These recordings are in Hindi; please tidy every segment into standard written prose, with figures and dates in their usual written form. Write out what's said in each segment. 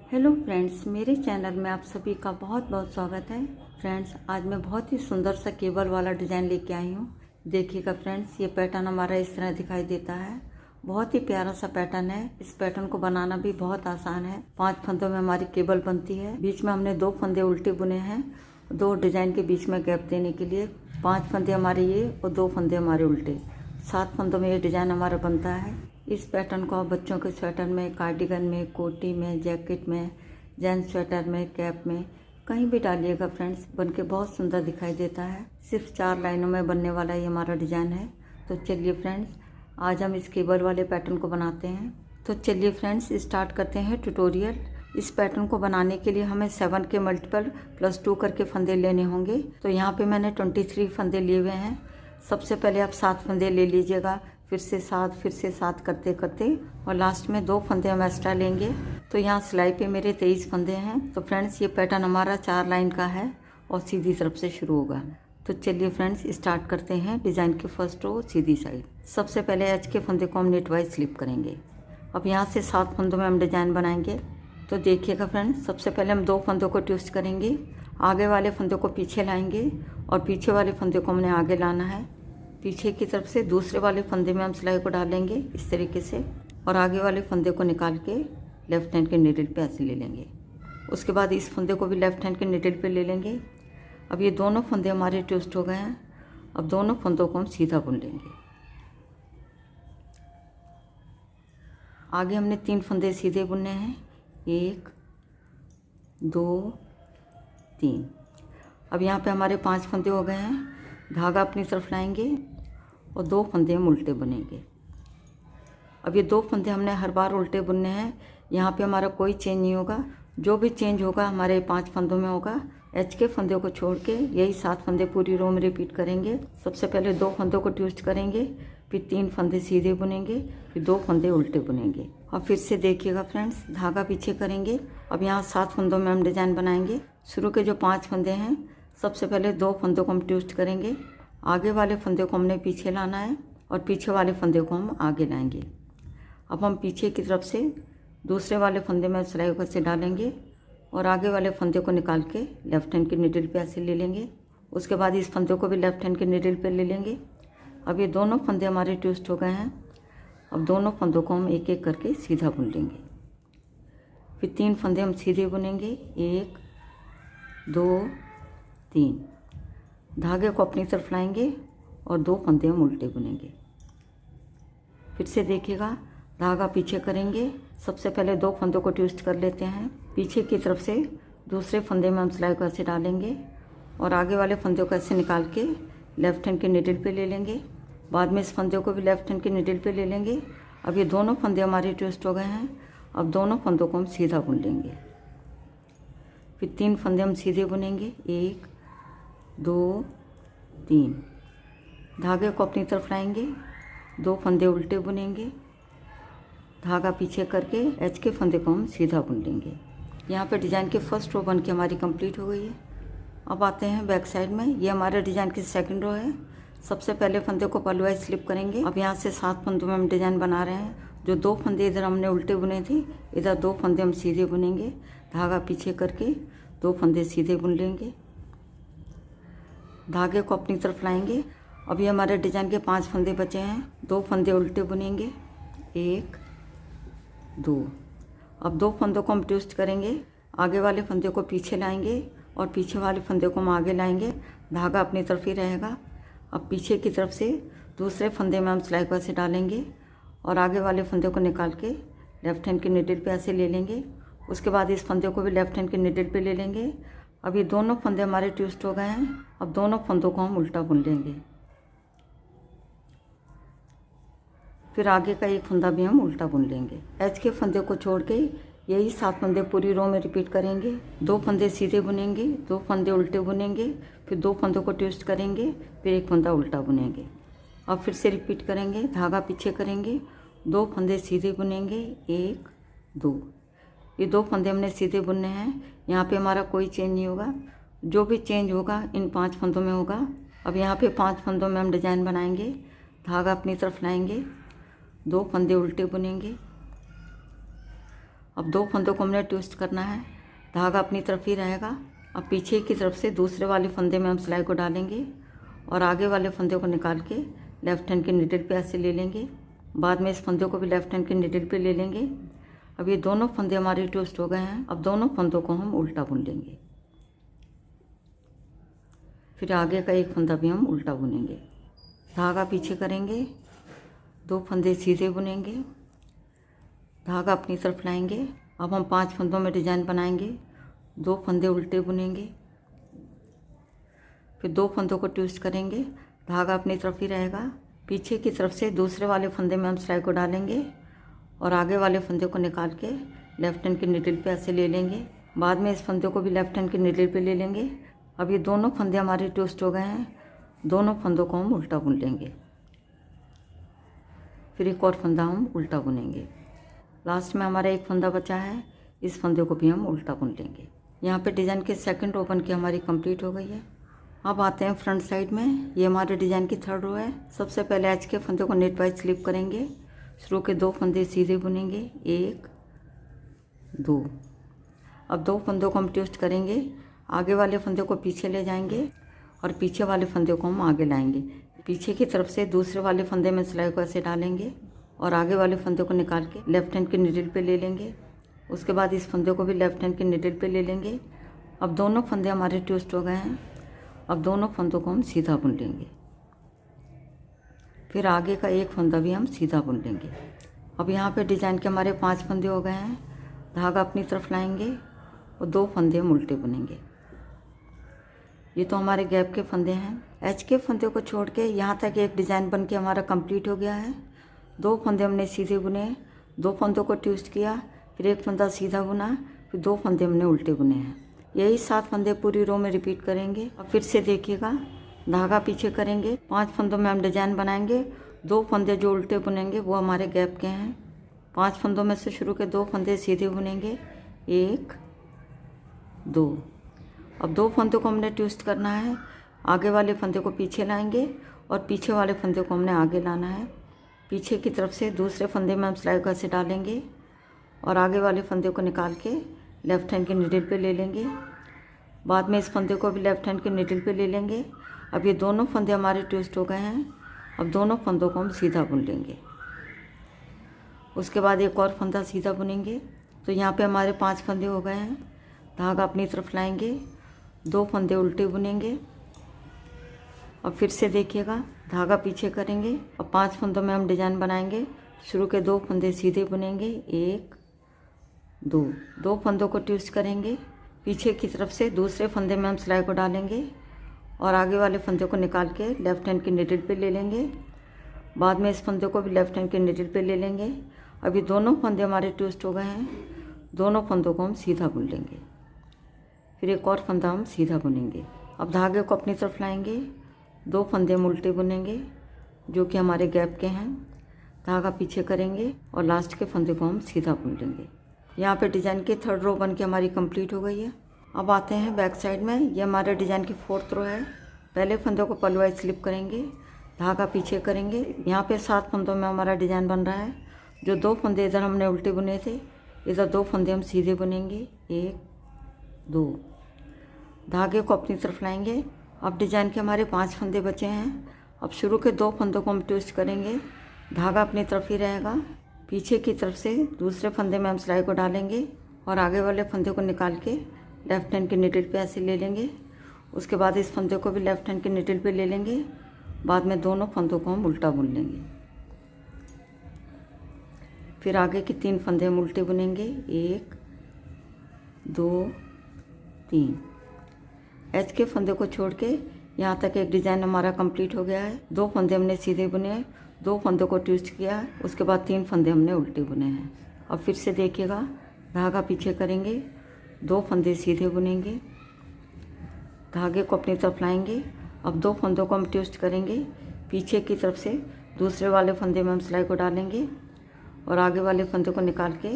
हेलो फ्रेंड्स, मेरे चैनल में आप सभी का बहुत बहुत स्वागत है। फ्रेंड्स, आज मैं बहुत ही सुंदर सा केबल वाला डिज़ाइन लेके आई हूँ। देखिएगा फ्रेंड्स, ये पैटर्न हमारा इस तरह दिखाई देता है। बहुत ही प्यारा सा पैटर्न है। इस पैटर्न को बनाना भी बहुत आसान है। 5 फंदों में हमारी केबल बनती है। बीच में हमने 2 फंदे उल्टे बुने हैं, 2 डिज़ाइन के बीच में गैप देने के लिए। 5 फंदे हमारे ये और 2 फंदे हमारे उल्टे। 7 फंदों में ये डिज़ाइन हमारा बनता है। इस पैटर्न को आप बच्चों के स्वेटर में, कार्डिगन में, कोटी में, जैकेट में, जेंट्स स्वेटर में, कैप में, कहीं भी डालिएगा फ्रेंड्स, बनके बहुत सुंदर दिखाई देता है। सिर्फ 4 लाइनों में बनने वाला ये हमारा डिज़ाइन है। तो चलिए फ्रेंड्स, आज हम इस केबल वाले पैटर्न को बनाते हैं। तो चलिए फ्रेंड्स, स्टार्ट करते हैं ट्यूटोरियल। इस पैटर्न को बनाने के लिए हमें 7 के मल्टीपल +2 करके फंदे लेने होंगे। तो यहाँ पे मैंने 23 फंदे लिए हुए हैं। सबसे पहले आप 7 फंदे ले लीजिएगा, फिर से 7 करते करते, और लास्ट में 2 फंदे हम एक्स्ट्रा लेंगे। तो यहाँ सिलाई पे मेरे 23 फंदे हैं। तो फ्रेंड्स, ये पैटर्न हमारा 4 लाइन का है और सीधी तरफ से शुरू होगा। तो चलिए फ्रेंड्स, स्टार्ट करते हैं। डिज़ाइन की फर्स्ट रो सीधी साइड। सबसे पहले एच के फंदे को हम नेट वाइज स्लिप करेंगे। अब यहाँ से 7 फंदों में हम डिज़ाइन बनाएंगे। तो देखिएगा फ्रेंड्स, सबसे पहले हम 2 फंदों को ट्विस्ट करेंगे। आगे वाले फंदे को पीछे लाएंगे और पीछे वाले फंदे को हमने आगे लाना है। पीछे की तरफ से दूसरे वाले फंदे में हम सिलाई को डालेंगे इस तरीके से, और आगे वाले फंदे को निकाल के लेफ्ट हैंड के नीडल पे ऐसे ले लेंगे। उसके बाद इस फंदे को भी लेफ्ट हैंड के नीडल पे ले लेंगे। अब ये दोनों फंदे हमारे ट्विस्ट हो गए हैं। अब दोनों फंदों को हम सीधा बुन लेंगे। आगे हमने 3 फंदे सीधे बुनने हैं, 1 2 3। अब यहाँ पे हमारे 5 फंदे हो गए हैं। धागा अपनी तरफ लाएंगे और 2 फंदे हम उल्टे बुनेंगे। अब ये 2 फंदे हमने हर बार उल्टे बुनने हैं। यहाँ पे हमारा कोई चेंज नहीं होगा। जो भी चेंज होगा हमारे 5 फंदों में होगा। एच के फंदे को छोड़ के यही 7 फंदे पूरी रो में रिपीट करेंगे। सबसे पहले 2 फंदों को ट्विस्ट करेंगे, फिर 3 फंदे सीधे बुनेंगे, फिर 2 फंदे उल्टे बुनेंगे। अब फिर से देखिएगा फ्रेंड्स, धागा पीछे करेंगे। अब यहाँ 7 फंदों में हम डिज़ाइन बनाएंगे। शुरू के जो 5 फंदे हैं, सबसे पहले 2 फंदों को हम ट्विस्ट करेंगे। आगे वाले फंदे को हमने पीछे लाना है और पीछे वाले फंदे को हम आगे लाएंगे। अब हम पीछे की तरफ से दूसरे वाले फंदे में सिलाई को से डालेंगे और आगे वाले फंदे को निकाल के लेफ्ट हैंड के नीडल पे ऐसे ले लेंगे। उसके बाद इस फंदे को भी लेफ्ट हैंड के नीडल पे ले लेंगे। अब ये दोनों फंदे हमारे ट्विस्ट हो गए हैं। अब दोनों फंदों को हम एक एक करके सीधा बुन लेंगे। फिर 3 फंदे हम सीधे बुनेंगे, 1 2 3। धागे को अपनी तरफ लाएंगे और 2 फंदे हम उल्टे बुनेंगे। फिर से देखिएगा, धागा पीछे करेंगे। सबसे पहले 2 फंदों को ट्विस्ट कर लेते हैं। पीछे की तरफ से दूसरे फंदे में हम सिलाई को ऐसे डालेंगे और आगे वाले फंदे को ऐसे निकाल के लेफ्ट हैंड के नीडल पे ले लेंगे। बाद में इस फंदे को भी लेफ्ट हैंड के नीडल पे ले लेंगे। अब ये दोनों फंदे हमारे ट्विस्ट हो गए हैं। अब दोनों फंदों को हम सीधा बुन लेंगे। फिर 3 फंदे हम सीधे बुनेंगे, 1 2 3। धागे को अपनी तरफ लाएंगे, 2 फंदे उल्टे बुनेंगे। धागा पीछे करके एच के फंदे को हम सीधा बुन लेंगे। यहाँ पे डिज़ाइन की फर्स्ट रो बन के हमारी कंप्लीट हो गई है। अब आते हैं बैक साइड में। ये हमारे डिज़ाइन की सेकंड रो है। सबसे पहले फंदे को पल्लू वाइज स्लिप करेंगे। अब यहाँ से 7 फंदों में हम डिज़ाइन बना रहे हैं। जो 2 फंदे इधर हमने उल्टे बुने थे, इधर 2 फंदे हम सीधे बुनेंगे। धागा पीछे करके 2 फंदे सीधे बुन लेंगे। धागे को अपनी तरफ लाएंगे। अब ये हमारे डिज़ाइन के 5 फंदे बचे हैं। 2 फंदे उल्टे बुनेंगे, 1 2। अब 2 फंदों को हम ट्विस्ट करेंगे। आगे वाले फंदे को पीछे लाएंगे और पीछे वाले फंदे को हम आगे लाएंगे। धागा अपनी तरफ ही रहेगा। अब पीछे की तरफ से दूसरे फंदे में हम सिलाई को ऐसे डालेंगे और आगे वाले फंदे को निकाल के लेफ्ट हैंड के नीडल पे ऐसे ले लेंगे। उसके बाद इस फंदे को भी लेफ्ट हैंड के नीडल पे ले लेंगे। अब ये दोनों फंदे हमारे ट्विस्ट हो गए हैं। अब दोनों फंदों को हम उल्टा बुन लेंगे। फिर आगे का एक फंदा भी हम उल्टा बुन लेंगे। एच के फंदे को छोड़ के यही 7 फंदे पूरी रो में रिपीट करेंगे। 2 फंदे सीधे बुनेंगे, 2 फंदे उल्टे बुनेंगे, फिर 2 फंदों को ट्विस्ट करेंगे, फिर एक फंदा उल्टा बुनेंगे। अब फिर से रिपीट करेंगे। धागा पीछे करेंगे, 2 फंदे सीधे बुनेंगे, 1 2। ये 2 फंदे हमने सीधे बुनने हैं। यहाँ पे हमारा कोई चेंज नहीं होगा। जो भी चेंज होगा इन 5 फंदों में होगा। अब यहाँ पे 5 फंदों में हम डिज़ाइन बनाएंगे। धागा अपनी तरफ लाएंगे, 2 फंदे उल्टे बुनेंगे। अब 2 फंदों को हमने ट्विस्ट करना है, धागा अपनी तरफ ही रहेगा। अब पीछे की तरफ से दूसरे वाले फंदे में हम सिलाई को डालेंगे और आगे वाले फंदे को निकाल के लेफ्ट हैंड के नीडल पे ऐसे ले लेंगे। बाद में इस फंदे को भी लेफ्ट हैंड के नीडल पे ले लेंगे। अब ये दोनों फंदे हमारे ट्विस्ट हो गए हैं। अब दोनों फंदों को हम उल्टा बुन लेंगे। फिर आगे का एक फंदा भी हम उल्टा बुनेंगे, धागा पीछे करेंगे, 2 फंदे सीधे बुनेंगे, धागा अपनी तरफ लाएंगे। अब हम 5 फंदों में डिजाइन बनाएंगे, 2 फंदे उल्टे बुनेंगे, फिर 2 फंदों को ट्विस्ट करेंगे, धागा अपनी तरफ ही रहेगा। पीछे की तरफ से दूसरे वाले फंदे में हम सिलाई को डालेंगे और आगे वाले फंदे को निकाल के लेफ्ट हैंड के नीडल पे ऐसे ले लेंगे। बाद में इस फंदे को भी लेफ्ट हैंड के नीडल पे ले लेंगे। अब ये दोनों फंदे हमारे ट्विस्ट हो गए हैं, दोनों फंदों को हम उल्टा बुन लेंगे। फिर एक और फंदा हम उल्टा बुनेंगे। लास्ट में हमारा एक फंदा बचा है, इस फंदे को भी हम उल्टा बुन लेंगे। यहाँ पे डिज़ाइन के सेकंड रो बन के हमारी कंप्लीट हो गई है। अब आते हैं फ्रंट साइड में। ये हमारे डिज़ाइन की 3rd रो है। सबसे पहले एच के फंदे को नेट वाइज स्लिप करेंगे, शुरू के 2 फंदे सीधे बुनेंगे, 1 2। अब 2 फंदों को हम ट्विस्ट करेंगे, आगे वाले फंदे को पीछे ले जाएंगे और पीछे वाले फंदे को हम आगे लाएंगे। पीछे की तरफ से दूसरे वाले फंदे में सिलाई को ऐसे डालेंगे और आगे वाले फंदे को निकाल के लेफ्ट हैंड के नीडल पे ले लेंगे। उसके बाद इस फंदे को भी लेफ्ट हैंड के नीडल पे ले लेंगे। अब दोनों फंदे हमारे ट्विस्ट हो गए हैं। अब दोनों फंदों को हम सीधा बुन लेंगे, फिर आगे का एक फंदा भी हम सीधा बुन लेंगे। अब यहाँ पे डिज़ाइन के हमारे 5 फंदे हो गए हैं, धागा अपनी तरफ लाएंगे और 2 फंदे हम उल्टे बुनेंगे। ये तो हमारे गैप के फंदे हैं। एच के फंदे को छोड़ के यहाँ तक एक डिज़ाइन बन के हमारा कंप्लीट हो गया है। 2 फंदे हमने सीधे बुने, 2 फंदों को ट्विस्ट किया, फिर एक फंदा सीधा बुना, फिर 2 फंदे हमने उल्टे बुने हैं। यही 7 फंदे पूरी रो में रिपीट करेंगे। अब फिर से देखिएगा, धागा पीछे करेंगे, 5 फंदों में हम डिजाइन बनाएंगे, 2 फंदे जो उल्टे बुनेंगे वो हमारे गैप के हैं। 5 फंदों में से शुरू के 2 फंदे सीधे बुनेंगे, 1 2। अब 2 फंदों को हमने ट्विस्ट करना है, आगे वाले फंदे को पीछे लाएंगे और पीछे वाले फंदे को हमने आगे लाना है। पीछे की तरफ से दूसरे फंदे में हम सिलाई को ऐसे डालेंगे और आगे वाले फंदे को निकाल के लेफ्ट हैंड के नीडल पे ले लेंगे। बाद में इस फंदे को भी लेफ्ट हैंड के नीडल पे ले लेंगे। अब ये दोनों फंदे हमारे ट्विस्ट हो गए हैं। अब दोनों फंदों को हम सीधा बुन लेंगे। उसके बाद एक और फंदा सीधा बुनेंगे। तो यहाँ पे हमारे 5 फंदे हो गए हैं। धागा अपनी तरफ लाएंगे, 2 फंदे उल्टे बुनेंगे। अब फिर से देखिएगा, धागा पीछे करेंगे और 5 फंदों में हम डिजाइन बनाएंगे। शुरू के 2 फंदे सीधे बुनेंगे, 1 2। 2 फंदों को ट्विस्ट करेंगे, पीछे की तरफ से दूसरे फंदे में हम सिलाई को डालेंगे और आगे वाले फंदे को निकाल के लेफ्ट हैंड के नीडल पे ले लेंगे। बाद में इस फंदे को भी लेफ्ट हैंड के नीडल पे ले लेंगे। अब ये दोनों फंदे हमारे ट्विस्ट हो गए हैं, दोनों फंदों को हम सीधा बुन लेंगे। फिर एक और फंदा हम सीधा बुनेंगे। अब धागे को अपनी तरफ लाएंगे, 2 फंदे हम उल्टे बुनेंगे जो कि हमारे गैप के हैं। धागा पीछे करेंगे और लास्ट के फंदे को हम सीधा बुन लेंगे। यहाँ पे डिज़ाइन की 3rd रो बन के हमारी कंप्लीट हो गई है। अब आते हैं बैक साइड में। ये हमारे डिज़ाइन की 4th रो है। पहले फंदे को पल्लू वाइज स्लिप करेंगे, धागा पीछे करेंगे। यहाँ पे 7 फंदों में हमारा डिज़ाइन बन रहा है। जो 2 फंदे इधर हमने उल्टे बुने थे, इधर 2 फंदे हम सीधे बुनेंगे, 1 2। धागे को अपनी तरफ लाएंगे। अब डिज़ाइन के हमारे 5 फंदे बचे हैं। अब शुरू के 2 फंदों को हम ट्विस्ट करेंगे, धागा अपनी तरफ ही रहेगा। पीछे की तरफ से दूसरे फंदे में हम सिलाई को डालेंगे और आगे वाले फंदे को निकाल के लेफ्ट हैंड के नीडल पे ऐसे ले लेंगे। उसके बाद इस फंदे को भी लेफ्ट हैंड के नीडल पे ले लेंगे। बाद में दोनों फंदों को हम उल्टा बुन लेंगे। फिर आगे के 3 फंदे हम उल्टे बुनेंगे, 1 2 3। एच के फंदे को छोड़ के यहाँ तक एक डिज़ाइन हमारा कंप्लीट हो गया है। 2 फंदे हमने सीधे बुने, 2 फंदों को ट्विस्ट किया, उसके बाद 3 फंदे हमने उल्टे बुने हैं। अब फिर से देखिएगा, धागा पीछे करेंगे, 2 फंदे सीधे बुनेंगे, धागे को अपनी तरफ लाएंगे। अब 2 फंदों को हम ट्विस्ट करेंगे, पीछे की तरफ से दूसरे वाले फंदे में हम सिलाई को डालेंगे और आगे वाले फंदे को निकाल के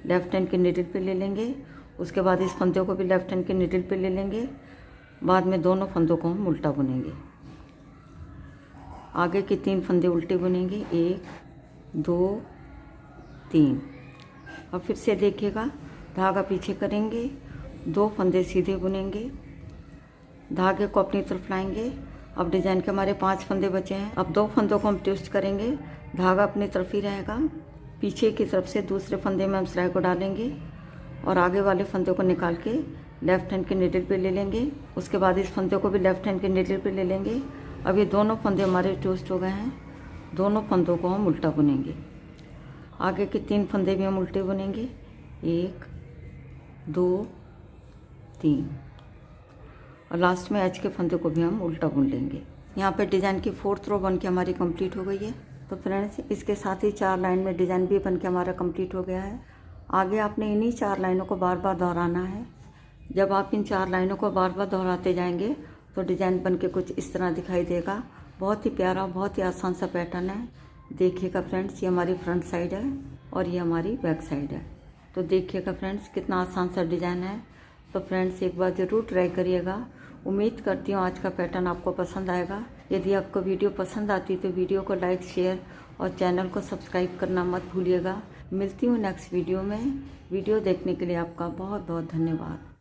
लेफ्ट हैंड के नीडल पे ले लेंगे। उसके बाद इस फंदे को भी लेफ्ट हैंड के नीडल पे ले लेंगे। बाद में दोनों फंदों को हम उल्टा बुनेंगे। आगे के 3 फंदे उल्टे बुनेंगे, 1 2 3। अब फिर से देखिएगा, धागा पीछे करेंगे, 2 फंदे सीधे बुनेंगे, धागे को अपनी तरफ लाएंगे। अब डिजाइन के हमारे 5 फंदे बचे हैं। अब 2 फंदों को हम ट्विस्ट करेंगे, धागा अपनी तरफ ही रहेगा। पीछे की तरफ से दूसरे फंदे में हम सिलाई को डालेंगे और आगे वाले फंदे को निकाल के लेफ्ट हैंड के नीडल पे ले लेंगे। उसके बाद इस फंदे को भी लेफ्ट हैंड के नीडल पे ले लेंगे। अब ये दोनों फंदे हमारे ट्विस्ट हो गए हैं। दोनों फंदों को हम उल्टा बुनेंगे। आगे के 3 फंदे भी हम उल्टे बुनेंगे, 1 2 3, और लास्ट में एज के फंदे को भी हम उल्टा बुन लेंगे। यहाँ पे डिज़ाइन की 4th रो बन के हमारी कंप्लीट हो गई है। तो फ्रेंड्स, इसके साथ ही 4 लाइन में डिज़ाइन भी बन के हमारा कंप्लीट हो गया है। आगे आपने इन्हीं 4 लाइनों को बार बार दोहराना है। जब आप इन 4 लाइनों को बार बार दोहराते जाएंगे तो डिज़ाइन बन के कुछ इस तरह दिखाई देगा। बहुत ही प्यारा, बहुत ही आसान सा पैटर्न है। देखिएगा फ्रेंड्स, ये हमारी फ्रंट साइड है और ये हमारी बैक साइड है। तो देखिएगा फ्रेंड्स, कितना आसान सा डिज़ाइन है। तो फ्रेंड्स, एक बार ज़रूर ट्राई करिएगा। उम्मीद करती हूँ आज का पैटर्न आपको पसंद आएगा। यदि आपको वीडियो पसंद आती तो वीडियो को लाइक, शेयर और चैनल को सब्सक्राइब करना मत भूलिएगा। मिलती हूँ नेक्स्ट वीडियो में। वीडियो देखने के लिए आपका बहुत बहुत धन्यवाद।